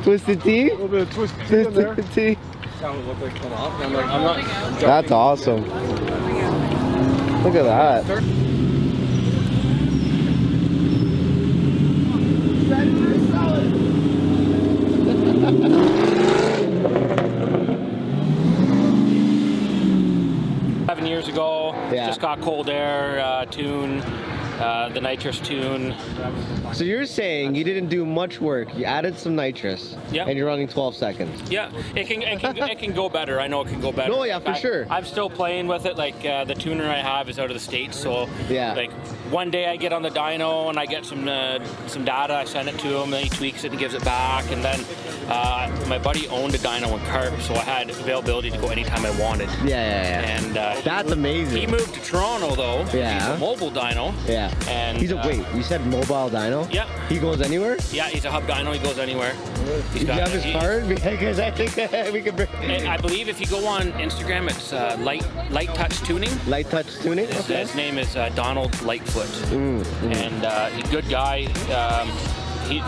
Twisted Tea? A little bit of twisted tea in there. Twisted Tea. Sounded look like come off. And I'm like, I'm not. That's awesome. Look at that. Years ago, Yeah. just got cold air tune, the nitrous tune. So you're saying you didn't do much work, you added some nitrous, Yeah. and you're running 12 seconds. Yeah, it can go better. I know it can go better. Oh yeah, for sure. I'm still playing with it. Like the tuner I have is out of the States, so Yeah. like one day I get on the dyno and I get some data. I send it to him, and he tweaks it and gives it back. And then my buddy owned a dyno in Carp, so I had availability to go anytime I wanted. Yeah. And That's amazing. he moved to Toronto though. Yeah. He's a mobile dyno. Yeah. And He's a wait. You said mobile dyno? Yeah. He goes anywhere? Yeah, he's a hub dyno. He goes anywhere. Did you have his card? Because I think we could bring. I believe if you go on Instagram, it's Light Touch Tuning. Light touch tuning? His name is Donald Lightfoot, and he's a good guy.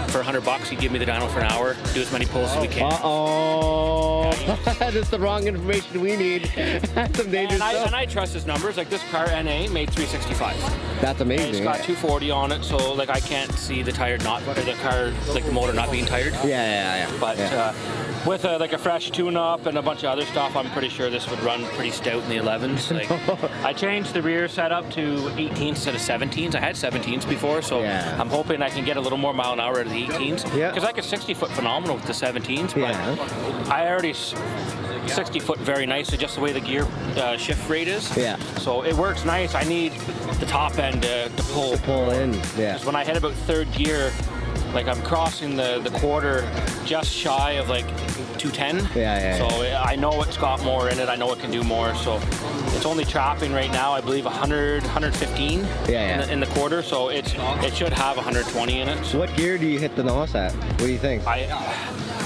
For $100, he'd give me the dyno for an hour, do as many pulls as we can. Uh-oh. That's the wrong information we need. That's some dangerous stuff. And I trust his numbers. Like this car, NA, made 365. That's And amazing. it's got 240 on it, so like I can't see the tire not, or the car, like the motor not being tired. Yeah. But with like a fresh tune-up and a bunch of other stuff, I'm pretty sure this would run pretty stout in the 11s. Like, I changed the rear setup to 18s instead of 17s. I had 17s before, so Yeah. I'm hoping I can get a little more mile an hour out of the 18s. Yeah. Because I could 60-foot phenomenal with the 17s, but Yeah. I already 60-foot very nice, so just the way the gear shift rate is. Yeah. So it works nice. I need the top end to pull. Pull in. Yeah. When I hit about third gear, like I'm crossing the quarter just shy of like 210. Yeah. So I know it's got more in it. I know it can do more. So it's only trapping right now, I believe 100, 115 in the quarter. So it should have 120 in it. So what gear do you hit the NOS at? What do you think?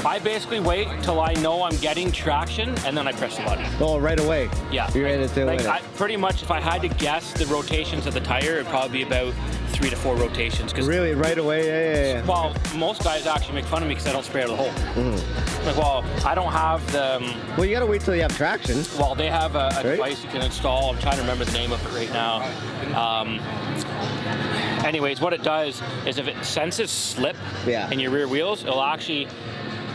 I basically wait till I know I'm getting traction, and then I press the button. Oh, right away. Yeah. You're ready to like win it. pretty much, if I had to guess the rotations of the tire, it'd probably be about 3 to 4 rotations. Really, right away? Yeah. Well, most guys actually make fun of me because I don't spray out of the hole. Like, well, I don't have the... Well, you gotta wait till you have traction. Well, they have a Right? device you can install. I'm trying to remember the name of it right now. Anyways, what it does is if it senses slip in your rear wheels, it'll actually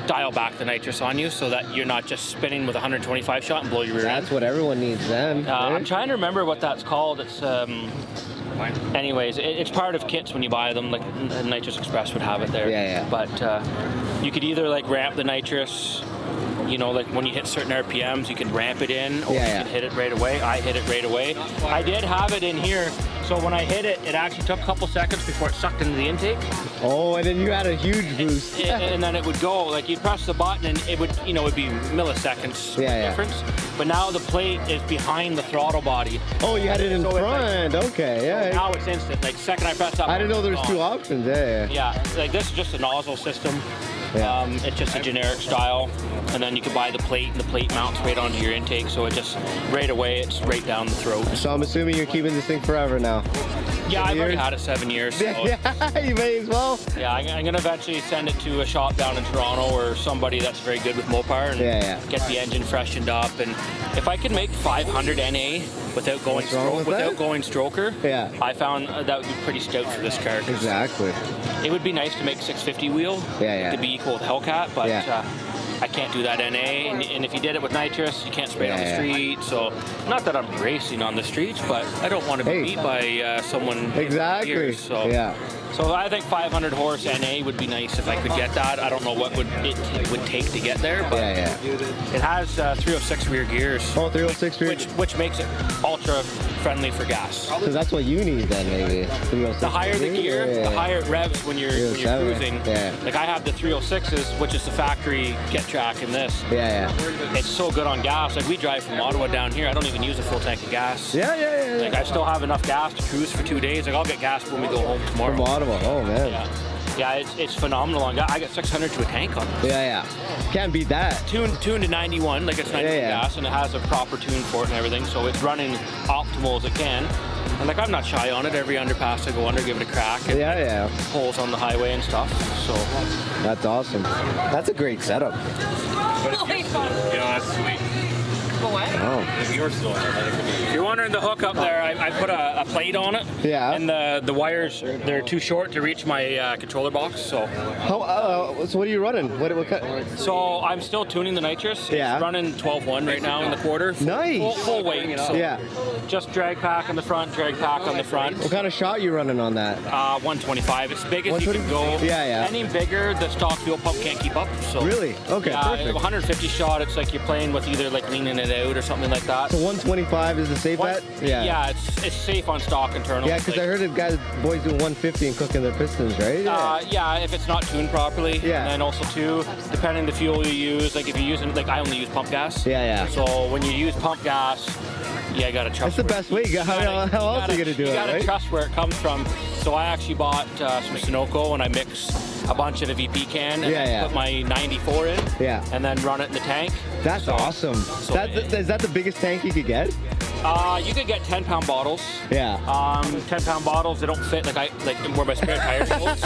dial back the nitrous on you so that you're not just spinning with 125 shot and blow your rear end. That's what everyone needs then. Right? I'm trying to remember what that's called. It's anyways, it's part of kits when you buy them. Like Nitrous Express would have it there. Yeah. But you could either like ramp the nitrous, you know, like when you hit certain RPMs, you can ramp it in, or you can hit it right away. I hit it right away. I did have it in here, so when I hit it, it actually took a couple seconds before it sucked into the intake. Oh, and then you had a huge boost. And then it would go, like you'd press the button and it would, you know, it'd be milliseconds difference. But now the plate is behind the throttle body. Oh, you had it in front. Okay, yeah. Now it's instant. Like second I press that I didn't know there was 2 options. Yeah, like this is just a nozzle system. It's just a generic style, and then you can buy the plate, and the plate mounts right onto your intake, so it just right away it's right down the throat. So I'm assuming you're keeping this thing forever now. Yeah, I've already had it 7 years. So Yeah, you may as well. Yeah, I'm gonna eventually send it to a shop down in Toronto or somebody that's very good with Mopar and get the engine freshened up. And if I could make 500 NA without going stroker, I found that would be pretty stout for this car. Exactly. It would be nice to make 650 wheel to be equal with Hellcat, but I can't do that NA. And if you did it with nitrous, you can't spray it on the street. So not that I'm racing on the streets, but I don't want to be beat by someone. Exactly. Here, so. So I think 500 horse NA would be nice if I could get that. I don't know what it would take to get there, but it has 306 rear gears. Oh, 306 rear. Which makes it ultra friendly for gas. So that's what you need then, maybe. The higher the gear, the higher it revs when you're cruising. Like I have the 306s, which is the factory Get Track in this. It's so good on gas. Like we drive from Ottawa down here, I don't even use a full tank of gas. Like I still have enough gas to cruise for 2 days. Like I'll get gas when we go home tomorrow. From Ottawa. Oh man. Yeah, it's phenomenal. I got 600 to a tank on this. Can't beat that. Tuned to 91, like it's 91 gas, and it has a proper tune for it and everything, so it's running optimal as it can. And like I'm not shy on it. Every underpass I go under, give it a crack. And Yeah. holes on the highway and stuff. So That's awesome. That's a great setup. Holy fun. You know, that's sweet. What? Oh. If you're still in it, I think it'd be. if you're wondering the hook up there, I put a plate on it. Yeah. And the wires, they're too short to reach my controller box. So So what are you running? What so I'm still tuning the nitrous. Yeah. It's running 12.1 right now in the quarter. Nice. Full weight. So Yeah. just drag pack on the front, drag pack on the front. What kind of shot you running on that? 125. As big as you can go. 120? Yeah. Any bigger, the stock fuel pump can't keep up. So Really? Okay, yeah, perfect. 150 shot. It's like you're playing with either like leaning it out or something like that. So 125 is the safe bet? Yeah, it's safe on stock internal. Yeah, because I heard of guys, boys doing 150 and cooking their pistons, right? Yeah, if it's not tuned properly. Yeah. And then also too, depending the fuel you use, like if you're using, like I only use pump gas. Yeah. So when you use pump gas, yeah, you gotta trust. That's the best way. How else are you gonna do it, You gotta right? trust where it comes from. So I actually bought some Sunoco and I mix a bunch of the VP can and then put my 94 in. Yeah. And then run it in the tank. That's awesome. Is that the biggest tank you could get? You could get 10-pound bottles. Yeah. 10-pound bottles, they don't fit like where my spare tire goes.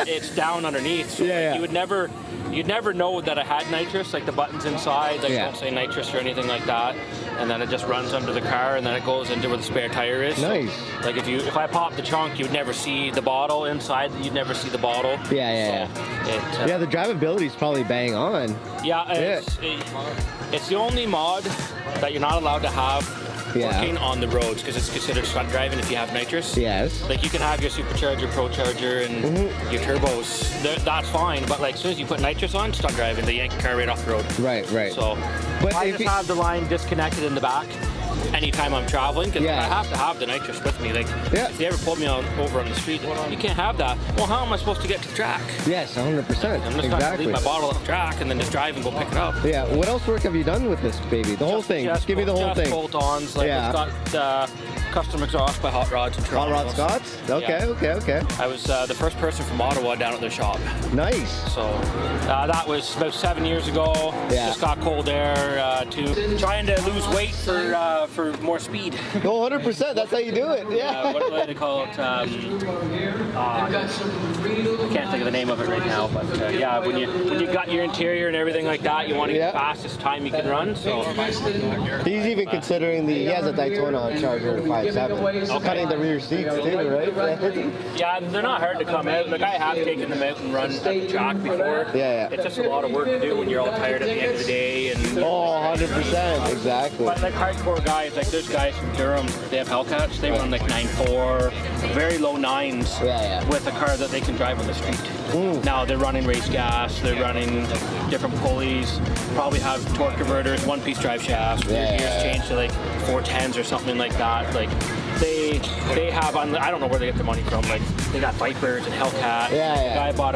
It's down underneath. So you'd never know that I had nitrous, like the buttons inside, like don't say nitrous or anything like that. And then it just runs under the car and then it goes into where the spare tire is. Nice. So, like if I pop the trunk, you'd never see the bottle inside. You'd never see the bottle. Yeah. So The drivability is probably bang on. it's the only mod that you're not allowed to have working on the roads because it's considered stunt driving if you have nitrous. Yes. Like you can have your supercharger, procharger, and your turbos. That's fine, but like as soon as you put nitrous on, stunt driving, they yank the car right off the road. Right. So, But I if just have the line disconnected in the back anytime I'm traveling because I have to have the nitrous with me. Like if you ever pull me over on the street, you can't have that. Well, how am I supposed to get to the track? Yes, 100%. I'm just going to leave my bottle at the track and then just drive and go pick it up. Yeah. What else work have you done with this baby? The whole thing. Just give me the whole thing. Bolt-ons. Like it's got custom exhaust by Hot Rods and Hot Toronto. Rod Scots? Okay. I was the first person from Ottawa down at their shop. Nice. So that was about 7 years ago. Yeah. Just got cold air to trying to lose weight for more speed. Oh, 100%. That's how you do it. Yeah. What do they call it? I can't think of the name of it right now, but when you got your interior and everything like that, you want to get the fastest time you can run. So he's even considering he has a Daytona Charger 5.7, cutting the rear seats too, right? Yeah, they're not hard to come out. Like I have taken them out and run at the track before. Yeah. It's just a lot of work to do when you're all tired at the end of the day. And 100%, exactly. But like hardcore guys, like there's guys from Durham, they have Hellcats, they run like 9.4, very low 9s with a car that they can drive on the street. Now they're running race gas, they're running different pulleys, probably have torque converters, one-piece drive shafts, their gears changed to like 410s or something like that. Like they have, I don't know where they get the money from, like they got Vipers and Hellcat. The guy bought